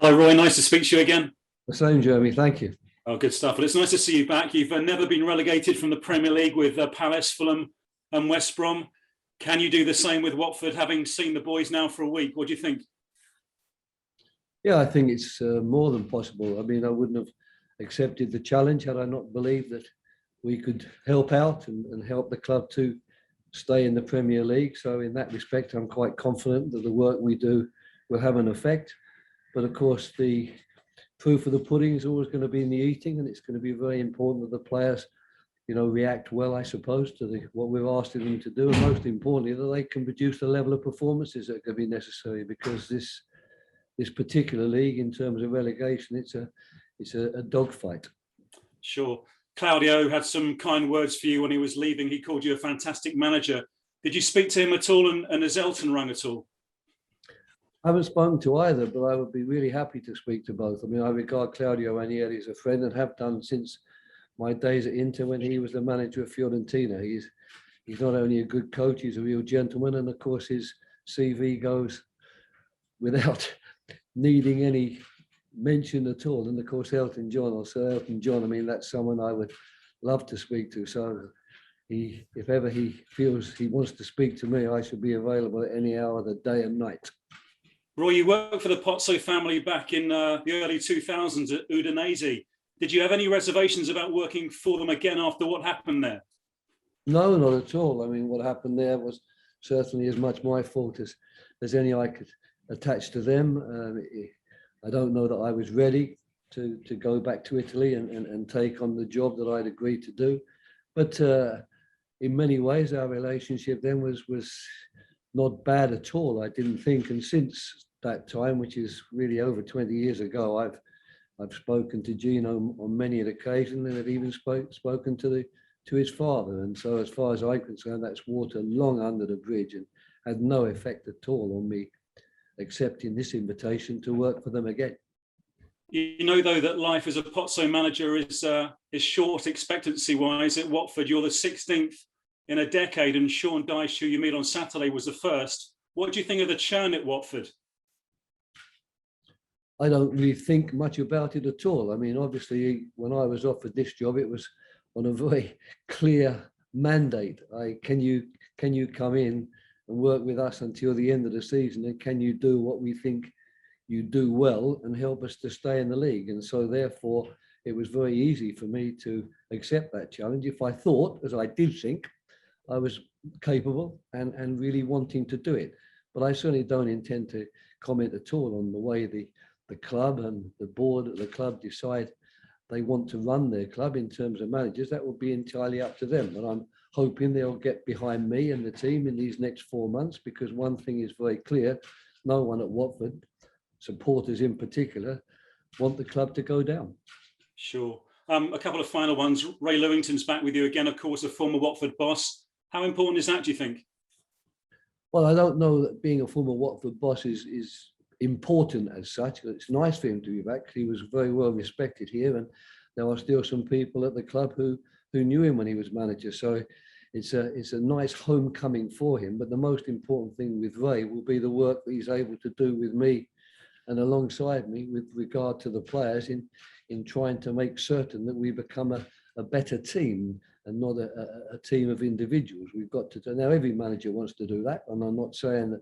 Hello, Roy. Nice to speak to you again. The same, Jeremy. Thank you. Oh, good stuff. Well, it's nice to see you back. You've never been relegated from the Premier League with Palace, Fulham and West Brom. Can you do the same with Watford, having seen the boys now for a week? What do you think? Yeah, I think it's more than possible. I mean, I wouldn't have accepted the challenge had I not believed that we could help out and help the club to stay in the Premier League. So in that respect, I'm quite confident that the work we do will have an effect. But of course, the proof of the pudding is always going to be in the eating, and it's going to be very important that the players, react well, I suppose, to what we're asking them to do, and most importantly, that they can produce the level of performances that are going to be necessary. Because this particular league, in terms of relegation, it's a dogfight. Sure. Claudio had some kind words for you when he was leaving. He called you a fantastic manager. Did you speak to him at all, and has Elton rung at all? I haven't spoken to either, but I would be really happy to speak to both. I mean, I regard Claudio Ranieri as a friend and have done since my days at Inter when he was the manager of Fiorentina. He's not only a good coach, he's a real gentleman, and of course his CV goes without needing any mention at all. And of course Elton John, or Sir Elton John, I mean, that's someone I would love to speak to. So if ever he feels he wants to speak to me, I should be available at any hour of the day and night. Roy, you worked for the Pozzo family back in the early 2000s at Udinese. Did you have any reservations about working for them again after what happened there? No, not at all. I mean, what happened there was certainly as much my fault as any I could attach to them. I don't know that I was ready to go back to Italy and take on the job that I'd agreed to do. But in many ways, our relationship then was not bad at all, I didn't think. And since that time, which is really over 20 years ago, I've spoken to Gino on many an occasion, and have even spoken to his father. And so as far as I'm concerned, that's water long under the bridge and had no effect at all on me accepting this invitation to work for them again. You know, though, that life as a Pozzo manager is short expectancy-wise. At Watford, you're the 16th in a decade, and Sean Dyche, who you meet on Saturday, was the first. What do you think of the churn at Watford? I don't really think much about it at all. I mean, obviously, when I was offered this job, it was on a very clear mandate. Can you come in and work with us until the end of the season, and can you do what we think you do well and help us to stay in the league? And so therefore, it was very easy for me to accept that challenge if I thought, as I did think, I was capable and really wanting to do it. But I certainly don't intend to comment at all on the way the club and the board at the club decide they want to run their club in terms of managers. That will be entirely up to them. And I'm hoping they'll get behind me and the team in these next 4 months, because one thing is very clear: no one at Watford, supporters in particular, want the club to go down. Sure. A couple of final ones. Ray Lewington's back with you again, of course, a former Watford boss. How important is that, do you think? Well, I don't know that being a former Watford boss is important as such. It's nice for him to be back. He was very well respected here, and there are still some people at the club who knew him when he was manager. So it's a nice homecoming for him. But the most important thing with Ray will be the work that he's able to do with me and alongside me with regard to the players in trying to make certain that we become a better team and not a team of individuals. We've got to do. Now, every manager wants to do that, and I'm not saying that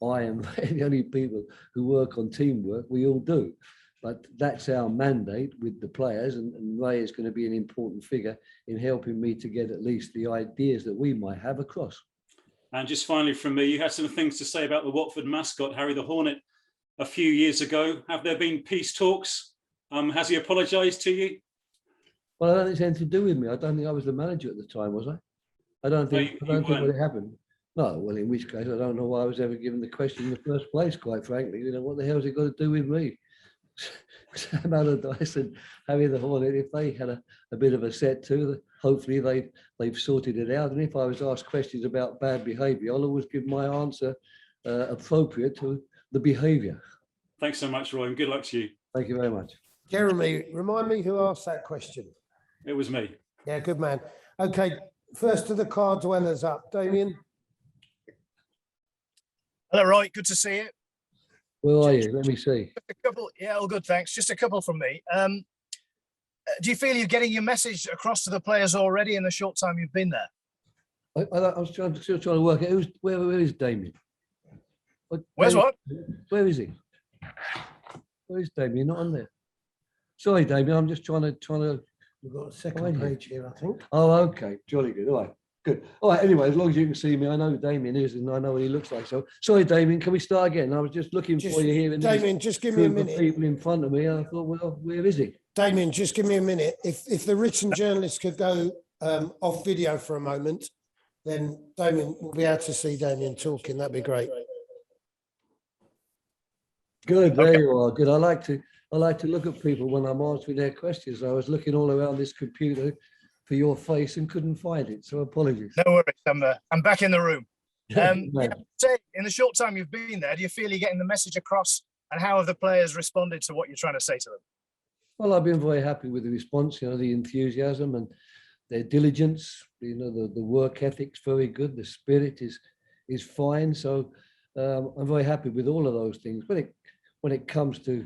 I am the only people who work on teamwork. We all do. But that's our mandate with the players, and Ray is going to be an important figure in helping me to get at least the ideas that we might have across. And just finally from me, you had some things to say about the Watford mascot, Harry the Hornet, a few years ago. Have there been peace talks? Has he apologised to you? Well, I don't think it's anything to do with me. I don't think I was the manager at the time, was I? I don't think what happened. No, well, in which case, I don't know why I was ever given the question in the first place, quite frankly. What the hell has it got to do with me? Sam Allardyce and Harry the Hornet, if they had a bit of a set to, hopefully they've sorted it out. And if I was asked questions about bad behaviour, I'll always give my answer appropriate to the behaviour. Thanks so much, Roy, and good luck to you. Thank you very much. Jeremy, remind me who asked that question. It was me. Yeah, good man. Okay, first to the cards winners up. Damien. Hello, Roy. Good to see you. Where are you? Let me see. A couple, yeah, all good, thanks. Just a couple from me. Do you feel you're getting your message across to the players already in the short time you've been there? I was still trying to work out where is Damien? Where's what? Where is he? Where is Damien? Not on there. Sorry, Damien. I'm just trying to. We've got a second page here, I think. Oh, okay. Jolly good. All right. Good. All right. Anyway, as long as you can see me, I know who Damien is and I know what he looks like. So, sorry, Damien. Can we start again? I was just looking for you here. Damien, just give me a minute. People in front of me. I thought, well, where is he? Damien, just give me a minute. If the written journalists could go off video for a moment, then Damien will be able to see Damien talking. That'd be great. Good. There you are. Good. I like to look at people when I'm answering their questions. I was looking all around this computer for your face and couldn't find it. So apologies. No worries. I'm back in the room. Yeah, say, in the short time you've been there, do you feel you're getting the message across, and how have the players responded to what you're trying to say to them? Well, I've been very happy with the response, the enthusiasm and their diligence, the work ethic's very good. The spirit is fine. So I'm very happy with all of those things. When it comes to,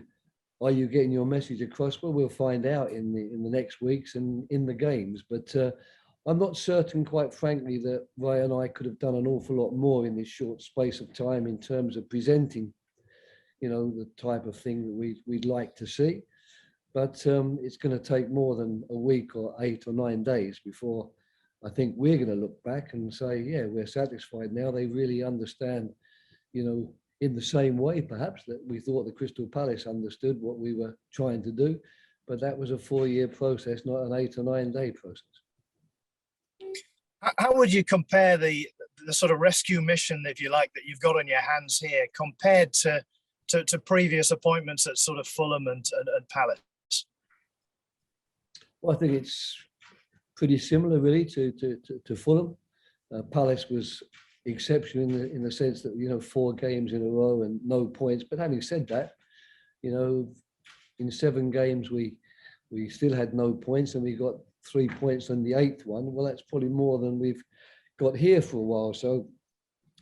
are you getting your message across? Well, we'll find out in the next weeks and in the games. But I'm not certain, quite frankly, that Ray and I could have done an awful lot more in this short space of time in terms of presenting, the type of thing that we'd like to see. But it's going to take more than a week or 8 or 9 days before I think we're going to look back and say, yeah, we're satisfied now. They really understand, in the same way, perhaps, that we thought the Crystal Palace understood what we were trying to do. But that was a 4-year process, not an 8 or 9 day process. How would you compare the sort of rescue mission, if you like, that you've got on your hands here compared to previous appointments at sort of Fulham and Palace? Well, I think it's pretty similar, really, to Fulham. Palace was exceptional in the sense that 4 games in a row and no points. But having said that, in 7 games we still had no points, and we got 3 points on the 8th one. Well, that's probably more than we've got here for a while. So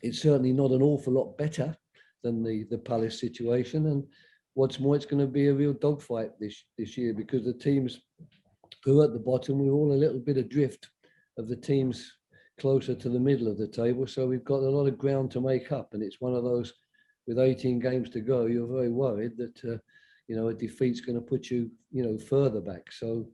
it's certainly not an awful lot better than the Palace situation. And what's more, it's going to be a real dogfight this year, because the teams who are at the bottom, we're all a little bit adrift of the teams closer to the middle of the table. So we've got a lot of ground to make up. And it's one of those, with 18 games to go, you're very worried that, a defeat's going to put you, further back. So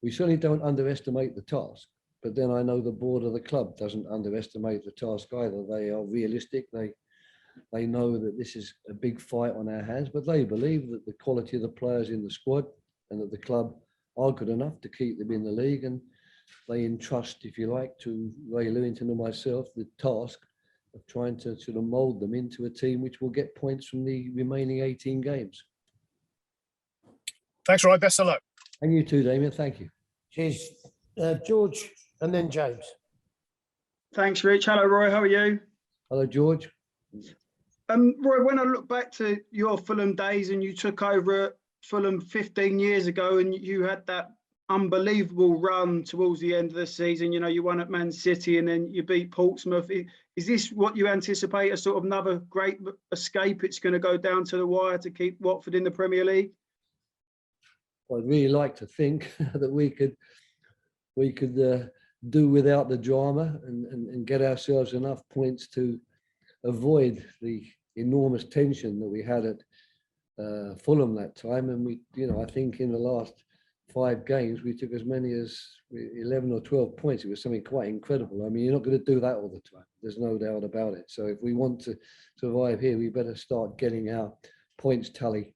we certainly don't underestimate the task. But then I know the board of the club doesn't underestimate the task either. They are realistic. They know that this is a big fight on our hands, but they believe that the quality of the players in the squad and that the club are good enough to keep them in the league. And they entrust, if you like, to Ray Lewington and myself the task of trying to sort of mould them into a team which will get points from the remaining 18 games. Thanks, Roy. Best of luck. And you too, Damien. Thank you. Cheers. George and then James. Thanks, Rich. Hello, Roy. How are you? Hello, George. Roy, when I look back to your Fulham days, and you took over at Fulham 15 years ago, and you had that unbelievable run towards the end of the season, you won at Man City and then you beat Portsmouth. Is this what you anticipate, a sort of another great escape? It's going to go down to the wire to keep Watford in the Premier League? Well, I'd really like to think that we could do without the drama and get ourselves enough points to avoid the enormous tension that we had at Fulham that time. And I think in the last 5 games we took as many as 11 or 12 points. It was something quite incredible. I mean, you're not going to do that all the time. There's no doubt about it. So if we want to survive here, we better start getting our points tally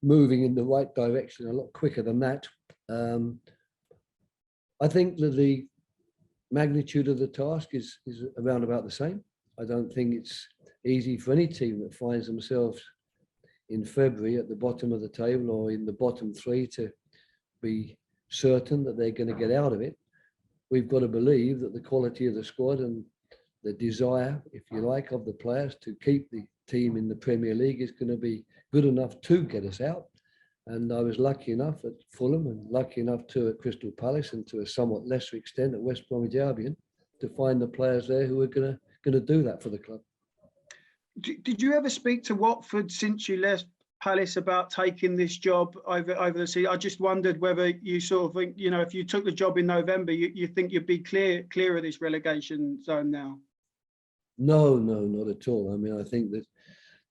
moving in the right direction a lot quicker than that. I think that the magnitude of the task is around about the same. I don't think it's easy for any team that finds themselves in February at the bottom of the table or in the bottom 3 to be certain that they're going to get out of it. We've got to believe that the quality of the squad and the desire, if you like, of the players to keep the team in the Premier League is going to be good enough to get us out. And I was lucky enough at Fulham and lucky enough too at Crystal Palace and to a somewhat lesser extent at West Bromwich Albion to find the players there who are going to do that for the club. Did you ever speak to Watford since you left Palace about taking this job over the season? I just wondered whether you sort of think, you know, if you took the job in November, you think you'd be clear of this relegation zone now? No, not at all. I mean, I think that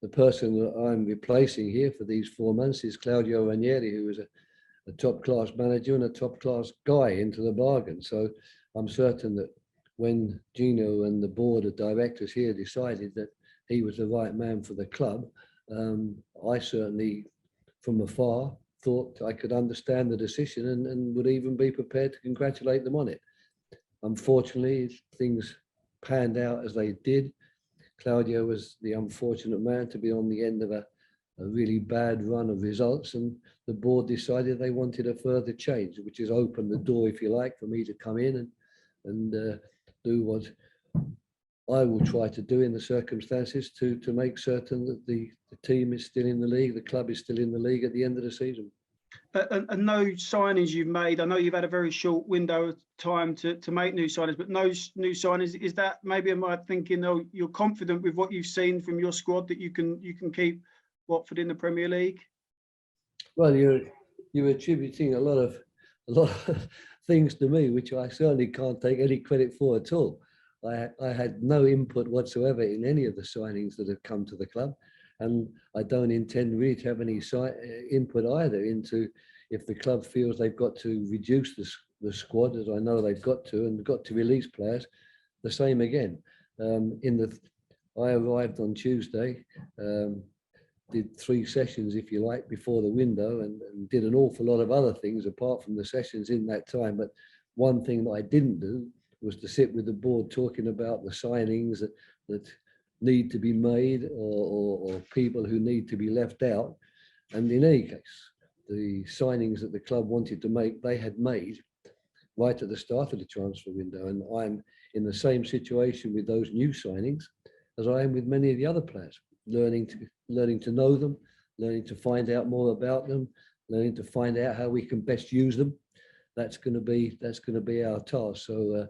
the person that I'm replacing here for these 4 months is Claudio Ranieri, who is a top-class manager and a top-class guy into the bargain. So I'm certain that when Gino and the board of directors here decided that he was the right man for the club, I certainly, from afar, thought I could understand the decision and would even be prepared to congratulate them on it. Unfortunately, things panned out as they did. Claudio was the unfortunate man to be on the end of a really bad run of results, and the board decided they wanted a further change, which has opened the door, if you like, for me to come in and do what I will try to do in the circumstances to make certain that the team is still in the league, the club is still in the league at the end of the season. And no signings you've made. I know you've had a very short window of time to make new signings, but no new signings. Is that maybe am I thinking, oh, you're confident with what you've seen from your squad that you can keep Watford in the Premier League? Well, you're attributing a lot of things to me, which I certainly can't take any credit for at all. I had no input whatsoever in any of the signings that have come to the club, and I don't intend really to have any input either into if the club feels they've got to reduce the squad, as I know they've got to, and got to release players. The same again. I arrived on Tuesday, did 3 sessions, if you like, before the window, and did an awful lot of other things apart from the sessions in that time. But one thing that I didn't do was to sit with the board talking about the signings that need to be made or people who need to be left out. And in any case, the signings that the club wanted to make, they had made right at the start of the transfer window. And I'm in the same situation with those new signings as I am with many of the other players, learning to know them, learning to find out more about them, learning to find out how we can best use them. That's going to be our task. So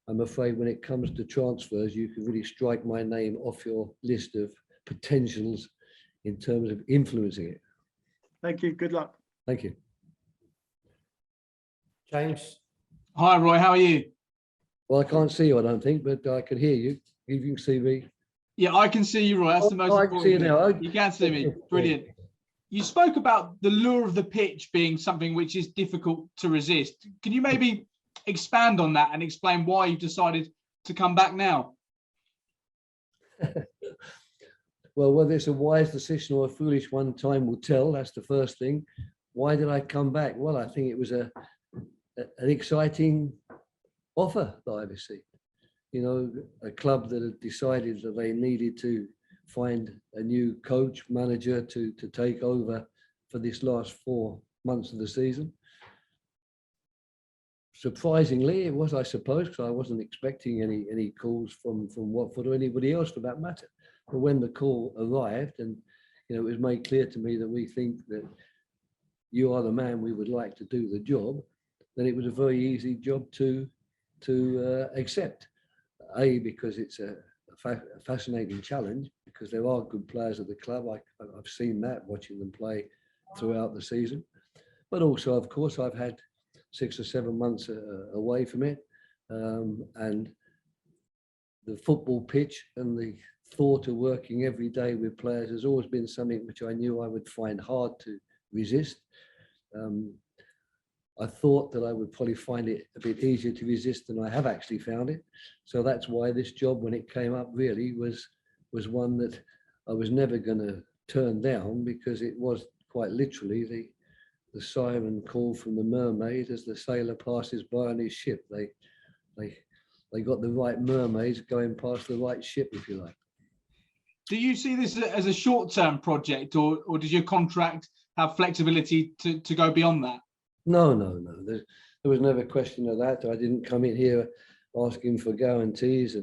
I'm afraid when it comes to transfers, you can really strike my name off your list of potentials in terms of influencing it. Thank you. Good luck. Thank you. James. Hi, Roy. How are you? Well, I can't see you, I don't think, but I can hear you. If you can see me. Yeah, I can see you, Roy. That's the most I important can see you thing. now. You can see me. Brilliant. You spoke about the lure of the pitch being something which is difficult to resist. Can you maybe expand on that and explain why you've decided to come back now? Well, whether it's a wise decision or a foolish one, time will tell. That's the first thing. Why did I come back? Well, I think it was an exciting offer that I received. You know, a club that had decided that they needed to find a new coach, manager to take over for this last 4 months of the season. Surprisingly, it was, I suppose, because I wasn't expecting any calls from Watford or anybody else for that matter. But when the call arrived, and it was made clear to me that we think that you are the man we would like to do the job, then it was a very easy job to accept. Because it's a fascinating challenge, because there are good players at the club. I've seen that watching them play throughout the season. But also, of course, I've had 6 or 7 months away from it. And the football pitch and the thought of working every day with players has always been something which I knew I would find hard to resist. I thought that I would probably find it a bit easier to resist than I have actually found it. So that's why this job, when it came up, really was one that I was never going to turn down, because it was quite literally the siren call from the mermaid as the sailor passes by on his ship. They got the right mermaids going past the right ship, if you like. Do you see this as a short-term project, or does your contract have flexibility to go beyond that? No. There was never a question of that. I didn't come in here asking for guarantees,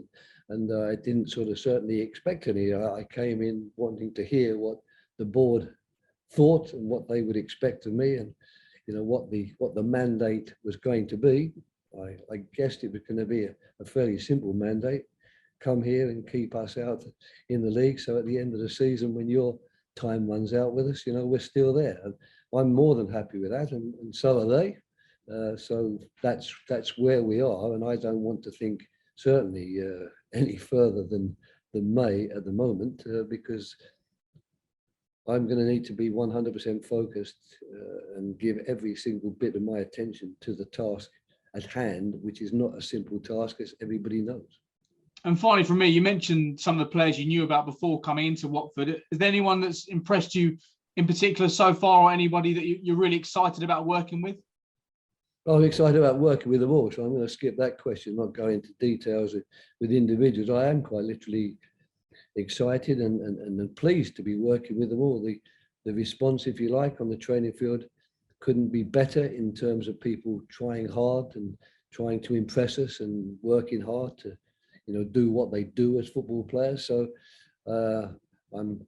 and I didn't sort of certainly expect any. I came in wanting to hear what the board thought and what they would expect of me, and what the mandate was going to be. I guessed it was going to be a fairly simple mandate: come here and keep us out in the league. So at the end of the season, when your time runs out with us, we're still there. And I'm more than happy with that, and so are they. So that's where we are, and I don't want to think certainly any further than May at the moment, because I'm going to need to be 100% focused and give every single bit of my attention to the task at hand, which is not a simple task, as everybody knows. And finally, from me, you mentioned some of the players you knew about before coming into Watford. Is there anyone that's impressed you in particular so far, or anybody that you're really excited about working with? I'm excited about working with them all, so I'm going to skip that question, not go into details with individuals. I am quite literally excited and pleased to be working with them all. The response, if you like, on the training field couldn't be better in terms of people trying hard and trying to impress us and working hard to, do what they do as football players. So I'm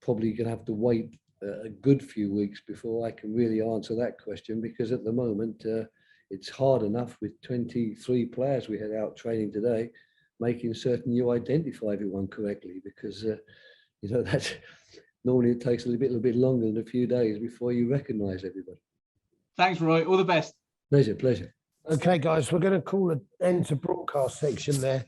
probably going to have to wait a good few weeks before I can really answer that question, because at the moment it's hard enough with 23 players we had out training today, making certain you identify everyone correctly, because that's normally it takes a little bit longer than a few days before you recognise everybody. Thanks, Roy. All the best. Pleasure. Okay, guys, we're going to call an end to broadcast section there.